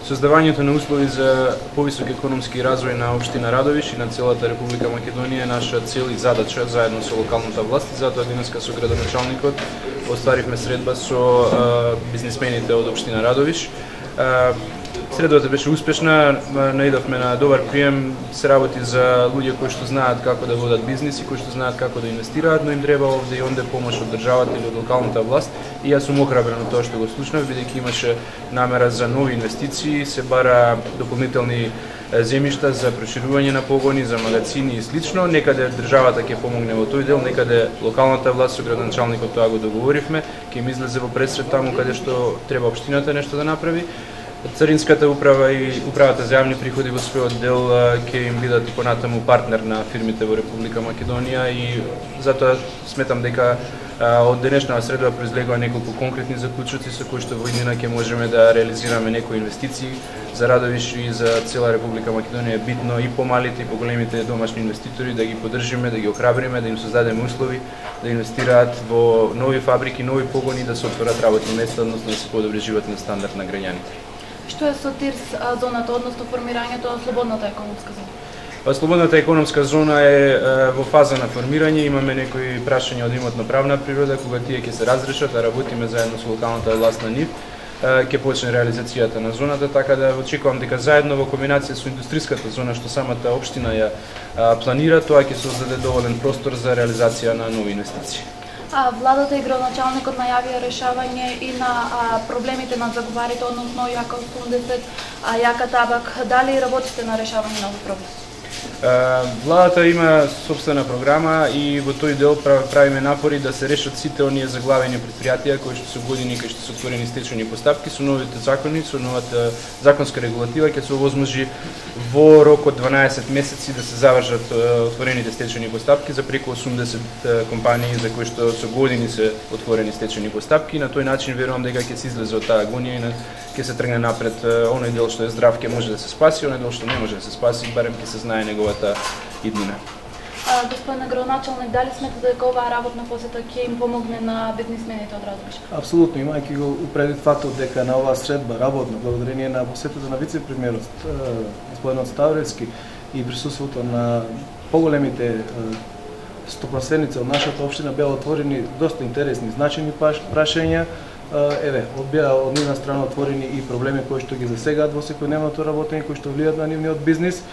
Создавањето на услови за повисок економски развој на општина Радовиш и на целата Република Македонија е наша цел и задача заедно со локалната власт, и затоа денеска со градоначалникот остваривме средба со бизнисмените од општина Радовиш. Средбата беше успешна, наидовме на добар прием, се работи за луѓе кои што знаат како да водат бизнис и кои што знаат како да инвестираат, но им треба овде и онде помош од државата или од локалната власт. И јас сум охрабрен од тоа што го слушнав, бидејќи имаше намера за нови инвестиции, се бара дополнителни земјишта за проширување на погони, за магазини и слично. Некаде државата ќе помогне во тој дел, некаде локалната власт со градоначалникот тоа го договоривме, ќе им излезе во пресред таму каде што треба општината нешто да направи. Царинската управа и управата за јавни приходи во својот дел ќе им бидат и понатаму партнер на фирмите во Република Македонија, и затоа сметам дека од денешната средба произлегува неколку конкретни заклучоци со кои што во иднина ќе можеме да реализираме некои инвестиции за Радовиш и за цела Република Македонија. Е битно и помалите и поголемите домашни инвеститори да ги поддржиме, да ги охрабриме, да им создадеме услови да инвестираат во нови фабрики, нови погони, да се отворат работни места, односно да се подобри животен стандард на граѓаните. Што е со ТИРС зоната, односно формирањето на слободната економска зона? Слободната економска зона е во фаза на формирање, имаме некои прашања од имотно-правна природа, кога тие ќе се разрешат, а работиме заедно со локалната власт на нив, ќе почне реализацијата на зоната, така да очекувам дека заедно во комбинација со индустриската зона што самата општина ја планира, тоа ќе создаде доволен простор за реализација на нови инвестиции. Владата и градоначалникот најавија решавање и на проблемите на заговарите, односно Јака 80, Јака Табак. Дали работите на решавање на овој проблем? Владата има собствена програма и во тој дел правиме напори да се решат сите оние заглавени предпријатија кои што со години кои што се отворени стечајни постапки. Со новите закони, со новата законска регулатива ќе се овозможи во рок од 12 месеци да се завршат отворените стечајни постапки за преку 80 компании за кои што со години се отворени стечајни постапки. На тој начин верувам дека ќе се излезе од таа агонија и ќе се тргне напред. Оној дел што е здрав ќе може да се спаси, оној дел што не може да се спаси, барем ќе се знае неговата иднина. Господине градоначалник, дали смета дека оваа работна посета ќе им помогне на бизнисмените од Радовиш? Апсолутно, имајќи го предвид фактот дека на оваа средба работна, благодарение на посетата на вице-премиерот господинот Ставревски и присуството на поголемите стопанственици од нашата општина, беа отворени доста интересни, значајни прашања. Беа од нивна страна отворени и проблеми кои што ги засегаат во секојдневното работење, кои што влијаат на нивниот бизнис.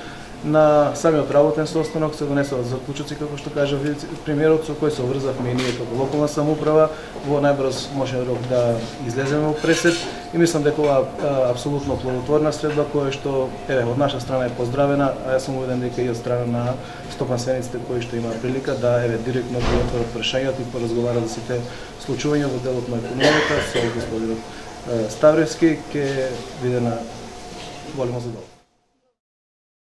На самиот работен состанок се донесува заклучоци, како што кажа премиерот, со кој се обврзавме и ние како локална самоуправа во најбрз можен рок да излеземе во пресед, и мислам дека ова апсолутно плодотворна средба која што од наша страна е поздравена, а јас сум убеден дека и од страна на стопанствениците кои што имаа прилика да директно ги отворат прашањата и поразговарат за сите случувања во делот на економиката со господинот Ставревски, ќе биде на големо задоволство.